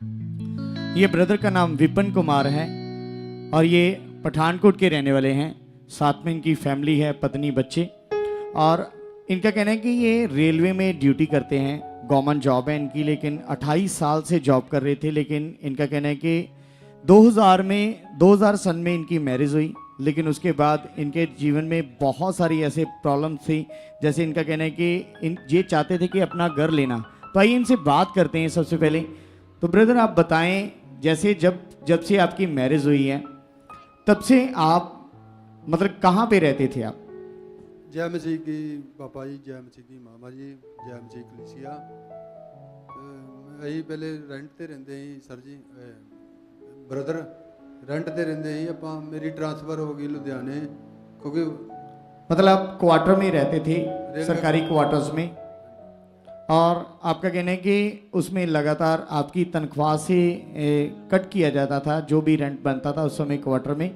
ये ब्रदर का नाम विपिन कुमार है और ये पठानकोट के रहने वाले हैं। साथ में इनकी फैमिली है, पत्नी, बच्चे। और इनका कहना है कि ये रेलवे में ड्यूटी करते हैं, गवर्नमेंट जॉब है इनकी, लेकिन 28 साल से जॉब कर रहे थे। लेकिन इनका कहना है कि 2000 सन में इनकी मैरिज हुई, लेकिन उसके बाद इनके जीवन में बहुत सारी ऐसे प्रॉब्लम्स थी। जैसे इनका कहना है कि ये चाहते थे कि अपना घर लेना। तो आइए इनसे बात करते हैं सबसे पहले। तो ब्रदर आप बताएं, जैसे जब से आपकी मैरिज हुई है तब से आप मतलब कहाँ पे रहते थे आप? जय मसीह की पापा जी, जय मसीह की मामा जी, जय मसीह कलीसिया। ਅਸੀਂ ਪਹਿਲੇ ਰੈਂਟ ਤੇ ਰਹਿੰਦੇ ਸੀ ਸਰ ਜੀ, ਬ੍ਰਦਰ ਰੈਂਟ ਤੇ ਰਹਿੰਦੇ ਸੀ ਆਪਾਂ। ਮੇਰੀ ट्रांसफ़र हो गई लुधियाने, क्योंकि मतलब आप क्वार्टर में रहते थे, सरकारी क्वार्टर्स में। और आपका कहना है कि उसमें लगातार आपकी तनख्वाह से कट किया जाता था जो भी रेंट बनता था उस समय क्वार्टर में।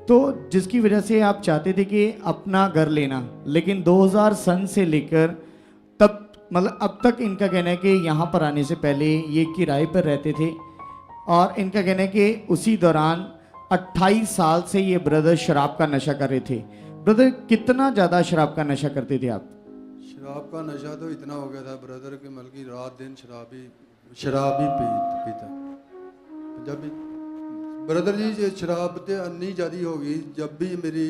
तो जिसकी वजह से आप चाहते थे कि अपना घर लेना, लेकिन 2000 सन से लेकर तब मतलब अब तक इनका कहना है कि यहाँ पर आने से पहले ये किराए पर रहते थे। और इनका कहना है कि उसी दौरान 28 साल से ये ब्रदर शराब का नशा कर रहे थे। ब्रदर कितना ज़्यादा शराब का नशा करते थे आप? शराब का नशा तो इतना हो गया था ब्रदर के, मतलब की रात दिन शराब ही पीता। जब भी ब्रदर जी ये शराब तो अन्नी ज़्यादा हो गई, जब भी मेरी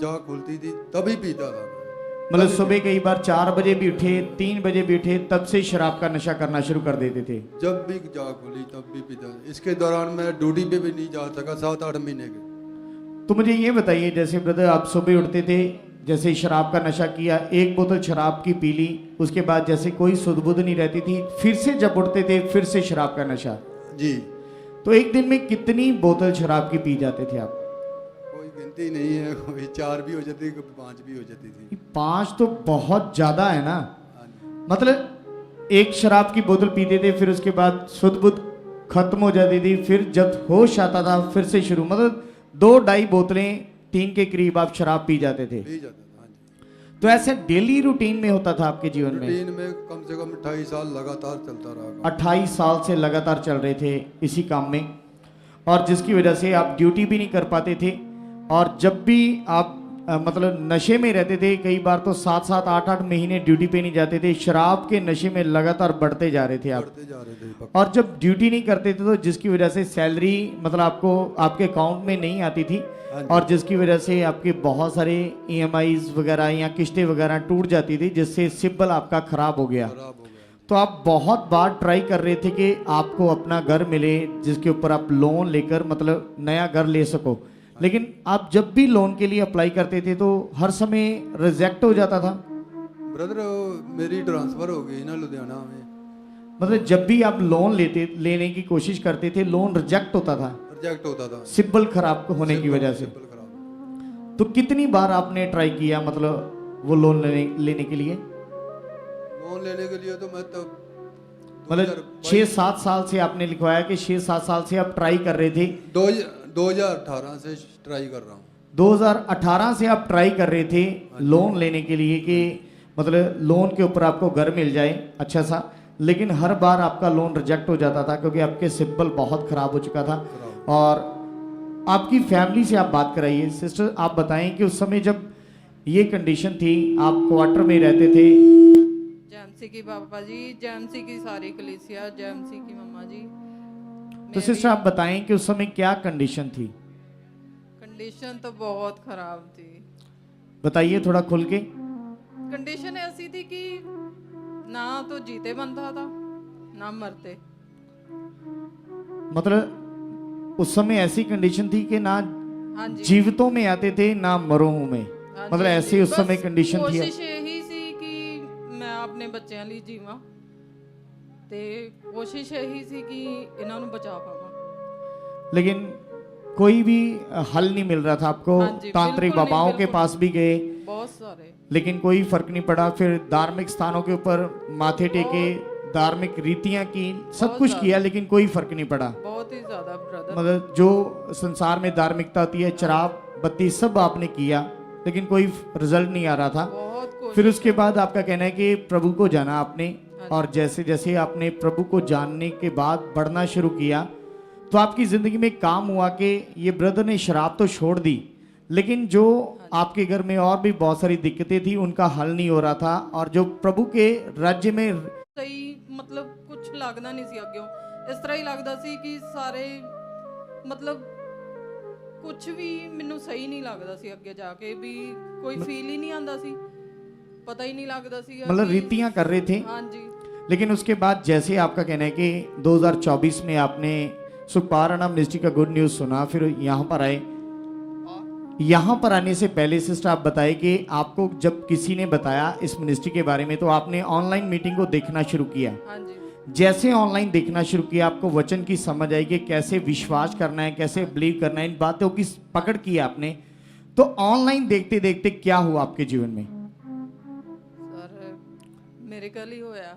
जाग खुलती थी तभी पीता था। मतलब सुबह कई बार 4 बजे भी उठे, 3 बजे भी उठे, तब से शराब का नशा करना शुरू कर देते थे। जब भी जाग खुली तब भी पीता। इसके दौरान मैं ड्यूटी पे भी नहीं जा सका 7-8 महीने के। तो मुझे ये बताइए, जैसे ब्रदर आप सुबह उठते थे, जैसे शराब का नशा किया, 1 बोतल शराब की पी ली, उसके बाद जैसे कोई सुध बुध नहीं रहती थी, फिर से जब उठते थे फिर से शराब का नशा जी। तो एक दिन में कितनी बोतल शराब की पी जाते थे आप? कोई गिनती नहीं है, कोई 4 भी हो जाती थी, कोई 5 भी हो जाती थी। 5 तो बहुत ज्यादा है ना। मतलब एक शराब की बोतल पीते थे, फिर उसके बाद सुध बुध खत्म हो जाती थी, फिर जब होश आता था फिर से शुरू। मतलब 2-2.5 बोतलें 3 के करीब आप शराब पी जाते थे। पी जाता था, हाँ जी। तो ऐसे डेली रूटीन में होता था आपके जीवन में? रूटीन में कम से कम 28 साल लगातार चलता रहा। 28 साल से लगातार चल रहे थे इसी काम में, और जिसकी वजह से आप ड्यूटी भी नहीं कर पाते थे। और जब भी आप मतलब नशे में रहते थे, कई बार तो 7-7, 8-8 महीने ड्यूटी पे नहीं जाते थे। शराब के नशे में लगातार बढ़ते जा रहे थे आप। बढ़ते जा रहे थे। और जब ड्यूटी नहीं करते थे तो जिसकी वजह से सैलरी मतलब आपको आपके अकाउंट में नहीं आती थी, और जिसकी वजह से आपके बहुत सारे EMIs वगैरह या किस्तें वगैरह टूट जाती थी, जिससे सिबिल आपका खराब हो गया। तो आप बहुत बार ट्राई कर रहे थे कि आपको अपना घर मिले जिसके ऊपर आप लोन लेकर मतलब नया घर ले सको, लेकिन आप जब भी लोन के लिए अप्लाई करते थे तो हर समय रिजेक्ट हो जाता था। ब्रदर मेरी ट्रांसफ़र हो गई ना लुधियाना में। मतलब जब भी आप लोन लेने की कोशिश करते थे, लोन रिजेक्ट होता था, रिजेक्ट होता था सिबिल खराब होने की वजह से। तो कितनी बार आपने ट्राई किया मतलब वो लोन लेने के लिए? लोन लेने के लिए तो मैं तो मतलब 6-7 साल से आपने लिखवाया कि 6-7 साल से आप ट्राई कर रहे थे। 2018 से ट्राई कर रहा हूँ। 2018 से आप ट्राई कर रहे थे लोन लेने के लिए कि मतलब लोन के ऊपर आपको घर मिल जाए अच्छा सा, लेकिन हर बार आपका लोन रिजेक्ट हो जाता था क्योंकि आपके सिबिल बहुत ख़राब हो चुका था। और आपकी फैमिली से आप बात कराइए। सिस्टर आप बताएं कि उस समय जब ये कंडीशन थी, आप क्वार्टर में रहते थे। जेएमसी की पापा जी, जेएमसी की सारी कलीसिया, जेएमसी की मम्मा जी। तो सिस्टर आप बताएं कि उस समय क्या कंडीशन थी? कंडीशन तो बहुत खराब थी। बताइए थोड़ा खुल के। कंडीशन ऐसी थी कि ना तो जीते बनता था ना मरते। मतलब उस समय ऐसी कंडीशन थी कि ना हाँ जी, जीवितों में आते थे ना मरों में। हाँ मतलब जी, ऐसी उस बस समय कंडीशन थी। कोशिश यही सी कि मैं अपने बच्चों ਲਈ जीवां ते कोशिश यही सी कि इन्हां नूं बचा पावां। लेकिन कोई भी हल नहीं मिल रहा था आपको। हाँ जी, तांत्रिक बिल्कुल नहीं, बाबाओं के बिल्कुल पास भी गए, बहुत सारे, लेकिन कोई फर्क नहीं पड़ा। फिर धार्मिक स्थानों के ऊपर माथे टेके, धार्मिक रीतियां की, सब बहुत कुछ ज़्यादा। किया, लेकिन कोई फर्क नहीं पड़ा। बहुत ही ज्यादा ब्रदर। मतलब जो संसार में धार्मिकता होती है, शराब बत्ती सब आपने किया, लेकिन कोई रिजल्ट नहीं आ रहा था। बहुत कोशिश। फिर उसके बाद आपका कहना है कि प्रभु को जाना आपने, और जैसे जैसे आपने प्रभु को जानने के बाद बढ़ना शुरू किया तो आपकी जिंदगी में काम हुआ कि ये ब्रदर ने शराब तो छोड़ दी, लेकिन जो आपके घर में और भी बहुत सारी दिक्कतें थी उनका हल नहीं हो रहा था, और जो प्रभु के राज्य में ਸਹੀ ਮਤਲਬ ਕੁਝ ਲੱਗਦਾ ਨਹੀਂ ਸੀ ਅੱਗਿਓਂ। ਇਸ ਤਰ੍ਹਾਂ ਹੀ ਲੱਗਦਾ ਸੀ ਕਿ ਸਾਰੇ ਮਤਲਬ ਕੁਝ ਵੀ ਮੈਨੂੰ ਸਹੀ ਨਹੀਂ ਲੱਗਦਾ ਸੀ ਅੱਗੇ ਜਾ ਕੇ, ਵੀ ਕੋਈ ਫੀਲ ਹੀ ਨਹੀਂ ਆਉਂਦਾ ਸੀ, पता ही नहीं लगता सी मतलब रीतियां कर रहे थे। हाँ जी। लेकिन उसके बाद जैसे आपका कहना है कि 2024 में आपने सुखपारायण मिनिस्ट्री का गुड न्यूज़ सुना, फिर यहाँ पर आए। यहाँ पर आने से पहले सिस्टर आप बताए कि आपको जब किसी ने बताया इस मिनिस्ट्री के बारे में तो आपने ऑनलाइन मीटिंग को देखना शुरू किया। हाँ जी। जैसे ऑनलाइन देखना शुरू किया आपको वचन की समझ आई कि कैसे विश्वास करना है, कैसे बिलीव करना है, इन बातों की पकड़ की आपने। तो ऑनलाइन देखते देखते क्या हुआ आपके जीवन में? मेरेकल ही होया।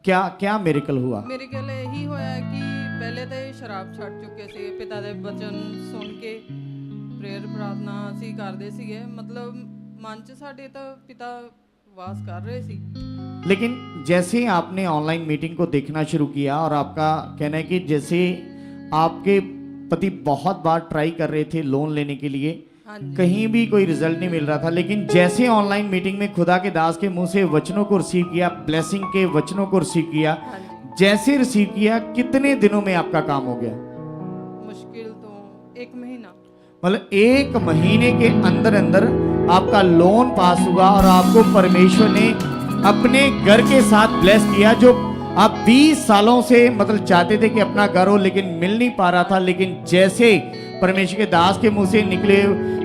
क्या क्या मेरेकल हुआ? मेरेकल यही होया कि पहले तो शराब छड़ चुके थे, पिता दे वचन सुन के प्रेयर प्रार्थना ਅਸੀਂ ਕਰਦੇ ਸੀਗੇ, मतलब मन च ਸਾਡੇ ਤਾਂ पिता वास कर रहे सी। लेकिन जैसे आपने ऑनलाइन मीटिंग को देखना शुरू किया और आपका कहना है कि जैसे आपके पति बहुत बार ट्राई कर रहे थे लोन लेने के लिए, कहीं भी कोई रिजल्ट नहीं मिल रहा था, लेकिन जैसे ऑनलाइन मीटिंग में खुदा के दास के मुंह से वचनों को रिसीव किया, ब्लेसिंग के वचनों को रिसीव किया, जैसे रिसीव किया कितने दिनों में आपका काम हो गया? मुश्किल तो 1 महीना, मतलब 1 महीने के अंदर अंदर आपका लोन पास हुआ और आपको परमेश्वर ने अपने घर के साथ ब्लेस किया, जो आप 20 सालों से मतलब चाहते थे कि अपना घर हो लेकिन मिल नहीं पा रहा था। लेकिन जैसे परमेश्वर के दास के मुंह से निकले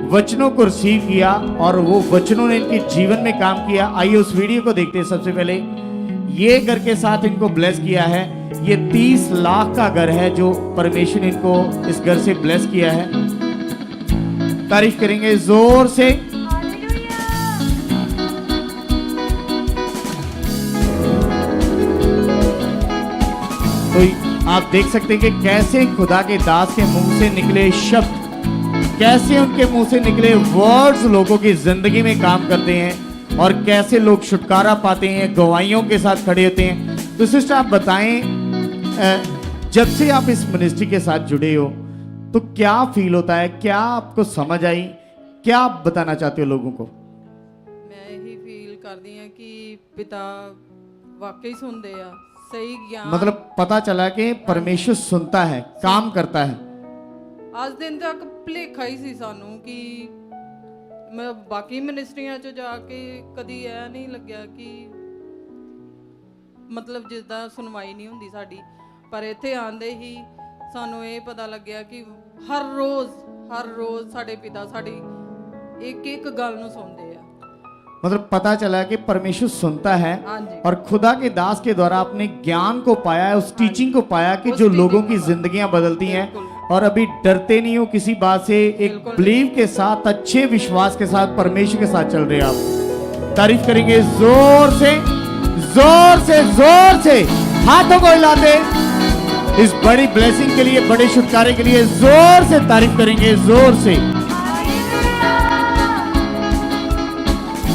वचनों को रिसीव किया और वो वचनों ने इनके जीवन में काम किया। आइए उस वीडियो को देखते हैं। सबसे पहले ये घर के साथ इनको ब्लेस किया है। ये 30 लाख का घर है जो परमेश्वर ने इनको इस घर से ब्लेस किया है। तारीफ करेंगे जोर से। तो आप देख सकते हैं कि कैसे खुदा के दास के मुंह से निकले शब्द, कैसे उनके मुंह से निकले वर्ड्स लोगों की जिंदगी में काम करते हैं और कैसे लोग छुटकारा पाते हैं, गवाहियों के साथ खड़े होते हैं। तो सिस्टर आप बताएं, जब से आप इस मिनिस्ट्री के साथ जुड़े हो तो क्या फील होता है, क्या आपको समझ आई, क्या आप बताना चाहते हो लोगों को? मैं यही फील करती हूँ कि पिता वाकई सुनते हैं, सही ज्ञान, मतलब पता चला कि परमेश्वर सुनता है, काम करता है। आज दिन तक भुलेखा ही सी सानू कि मैं बाकी मिनिस्ट्रियां च जाके कदी ऐ नहीं लग्या कि मतलब जिदा सुनवाई नहीं हुंदी साडी, पर इत्थे आंदे ही सानू ये पता लग्या कि हर रोज साडे पिता साडी एक एक गल नूं सुनदे आ। मतलब पता चला कि परमेश्वर सुनता है हाँ जी। और खुदा के दास के द्वारा अपने ज्ञान को पाया है, उस टीचिंग को पाया कि जो लोगों की जिंदगियां बदलती हैं। और अभी डरते नहीं हो किसी बात से, एक बिलीव के साथ, अच्छे विश्वास के साथ परमेश्वर के साथ चल रहे हैं आप। तारीफ करेंगे जोर से, जोर से, जोर से हाथों को हिलाते इस बड़ी ब्लेसिंग के लिए, बड़े छुटकारे के लिए जोर से तारीफ करेंगे, जोर से।